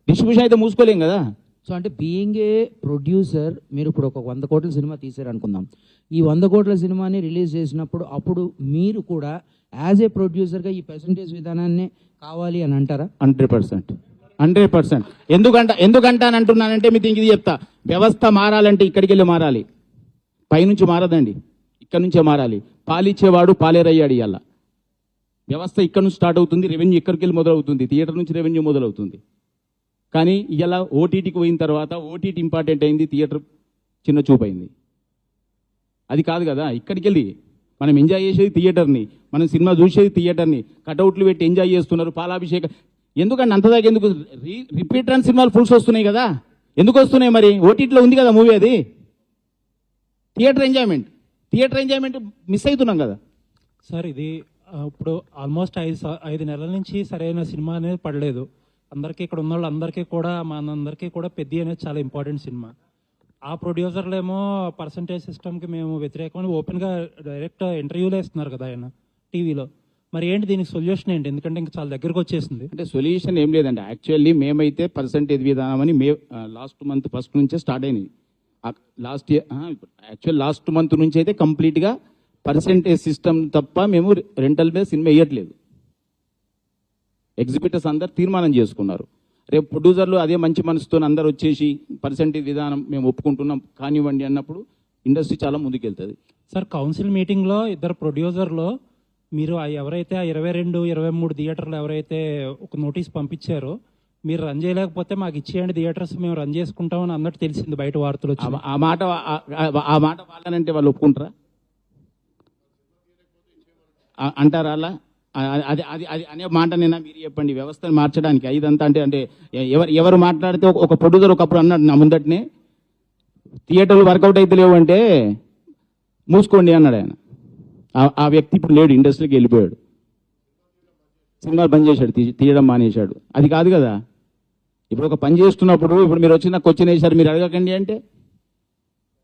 Distribution అయితే మూసుకోలేం కదా. So అంటే బీయింగ్ ఏ ప్రొడ్యూసర్, మీరు ఇప్పుడు ఒక 100 కోట్ల సినిమా తీసారు అనుకుందాం. ఈ 100 కోట్ల సినిమాని రిలీజ్ చేసినప్పుడు అప్పుడు మీరు కూడా యాజ్ ఏ ప్రొడ్యూసర్గా ఈ పర్సంటేజ్ విధానాన్ని కావాలి అని అంటారా? 100%. ఎందుకంటే అని అంటున్నానంటే మీకు ఇది చెప్తా. వ్యవస్థ మారాలంటే ఇక్కడికి వెళ్ళి మారాలి, పైనుంచి మారదండి, ఇక్కడ నుంచే మారాలి. పాలిచ్చేవాడు పాలేరయ్యాడు. ఇవాళ వ్యవస్థ ఇక్కడ నుంచి స్టార్ట్ అవుతుంది, రెవెన్యూ ఇక్కడికి వెళ్ళి మొదలవుతుంది, థియేటర్ నుంచి రెవెన్యూ మొదలవుతుంది. కానీ ఇలా ఓటీటీకి పోయిన తర్వాత ఓటీటీ ఇంపార్టెంట్ అయింది, థియేటర్ చిన్న చూపైంది. అది కాదు కదా. ఇక్కడికి వెళ్ళి మనం ఎంజాయ్ చేసేది థియేటర్ని, మనం సినిమా చూసేది థియేటర్ని. కటౌట్లు పెట్టి ఎంజాయ్ చేస్తున్నారు, పాలాభిషేకం. ఎందుకంటే అంతదాకా ఎందుకు? రిపీట్ రన్ సినిమాలు ఫుల్స్ వస్తున్నాయి కదా. ఎందుకు వస్తున్నాయి మరి? ఓటీటీలో ఉంది కదా మూవీ. అది థియేటర్ ఎంజాయ్మెంట్ మిస్ అవుతున్నాం కదా సార్. ఇది ఇప్పుడు ఆల్మోస్ట్ 5 నెలల నుంచి సరైన సినిమా అనేది పడలేదు. అందరికీ ఇక్కడ ఉన్న వాళ్ళందరికీ కూడా, మనందరికీ కూడా పెద్ద అనేది చాలా ఇంపార్టెంట్ సినిమా. ఆ ప్రొడ్యూసర్లేమో పర్సంటేజ్ సిస్టమ్కి మేము వ్యతిరేకమని ఓపెన్గా డైరెక్ట్ ఇంటర్వ్యూలో ఇస్తున్నారు కదా ఆయన టీవీలో. మరి ఏంటి దీనికి సొల్యూషన్ ఏంటి? ఎందుకంటే ఇంకా చాలా దగ్గరకు వచ్చేసింది. అంటే సొల్యూషన్ ఏం లేదండి. యాక్చువల్లీ మేమైతే పర్సంటేజ్ విధానం అని లాస్ట్ మంత్ ఫస్ట్ నుంచే స్టార్ట్ అయినాయి. లాస్ట్ మంత్ నుంచి అయితే కంప్లీట్గా పర్సంటేజ్ సిస్టమ్ తప్ప మేము రెంటల్ మీద సినిమా వేయట్లేదు. ఎగ్జిబిటర్స్ అందరు తీర్మానం చేసుకున్నారు. రేపు ప్రొడ్యూసర్లు అదే మంచి మనసుతో అందరు వచ్చేసి పర్సంటేజ్ విధానం మేము ఒప్పుకుంటున్నాం కానివ్వండి అన్నప్పుడు ఇండస్ట్రీ చాలా ముందుకెళ్తుంది. సార్, కౌన్సిల్ మీటింగ్లో ఇద్దరు ప్రొడ్యూసర్లో మీరు ఎవరైతే ఆ 22, 23 థియేటర్లు ఎవరైతే ఒక నోటీస్ పంపించారో, మీరు రన్ చేయలేకపోతే మాకు ఇచ్చేయండి థియేటర్స్, మేము రన్ చేసుకుంటామని అన్నట్టు తెలిసింది బయట వార్తలు వచ్చి. ఆ మాట వాళ్ళనంటే వాళ్ళు ఒప్పుకుంటారా? అంటారా అలా? అది అది అది అనే మాట నేను మీరు చెప్పండి. వ్యవస్థను మార్చడానికి ఇదంతా అంటే ఎవరు మాట్లాడితే ఒక ప్రొడ్యూసర్ ఒకప్పుడు అన్నాడు నా ముందటనే, థియేటర్లు వర్కౌట్ అయితే లేవు అంటే మూసుకోండి అన్నాడు ఆయన. ఆ వ్యక్తి ఇప్పుడు లేడు, ఇండస్ట్రీకి వెళ్ళిపోయాడు, సినిమాలు బంద్ చేశాడు, తీయడం మానేశాడు. అది కాదు కదా. ఇప్పుడు ఒక పని చేస్తున్నప్పుడు ఇప్పుడు మీరు వచ్చి నాకు క్వశ్చన్ వేశారు, మీరు అడగకండి అంటే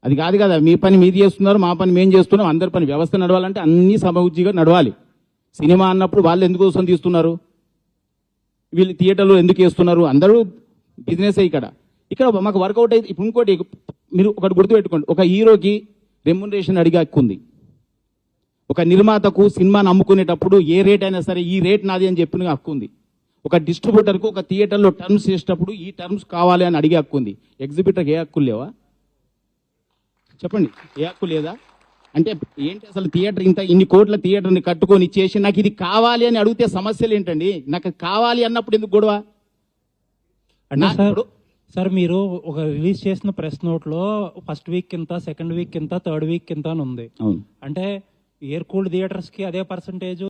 అది కాదు కదా. మీ పని మీరు చేస్తున్నారు, మా పని మేము చేస్తున్నాం. అందరి పని వ్యవస్థ నడవాలంటే అన్ని సమవుజ్జిగా నడవాలి. సినిమా అన్నప్పుడు వాళ్ళు ఎందుకు కోసం తీస్తున్నారు, వీళ్ళు థియేటర్లో ఎందుకు వేస్తున్నారు? అందరూ బిజినెస్ ఇక్కడ మాకు వర్కౌట్ అయితే. ఇప్పుడు ఇంకోటి మీరు ఒకటి గుర్తుపెట్టుకోండి, ఒక హీరోకి రెమ్యునరేషన్ అడిగే హక్కు ఉంది. ఒక నిర్మాతకు సినిమాను అమ్ముకునేటప్పుడు ఏ రేట్ అయినా సరే ఈ రేట్ నాది అని చెప్పిన హక్కు ఉంది. ఒక డిస్ట్రిబ్యూటర్కు ఒక థియేటర్లో టర్మ్స్ చేసేటప్పుడు ఈ టర్మ్స్ కావాలి అని అడిగే హక్కు ఉంది. ఎగ్జిబిటర్కి ఏ హక్కులు లేవా చెప్పండి? ఏ హక్కు లేదా? అంటే ఏంటి అసలు? థియేటర్ ఇన్ని కోట్ల థియేటర్ని కట్టుకొని చేసి నాకు ఇది కావాలి అని అడిగితే సమస్యలు ఏంటండి? నాకు కావాలి అన్నప్పుడు ఎందుకు గొడవ? అంటే సార్ మీరు ఒక రిలీజ్ చేసిన ప్రెస్ నోట్లో ఫస్ట్ వీక్ కింద, సెకండ్ వీక్ కింద, థర్డ్ వీక్ కింద అని ఉంది. అంటే ఎయిర్ కూల్డ్ థియేటర్స్ కి అదే పర్సంటేజ్,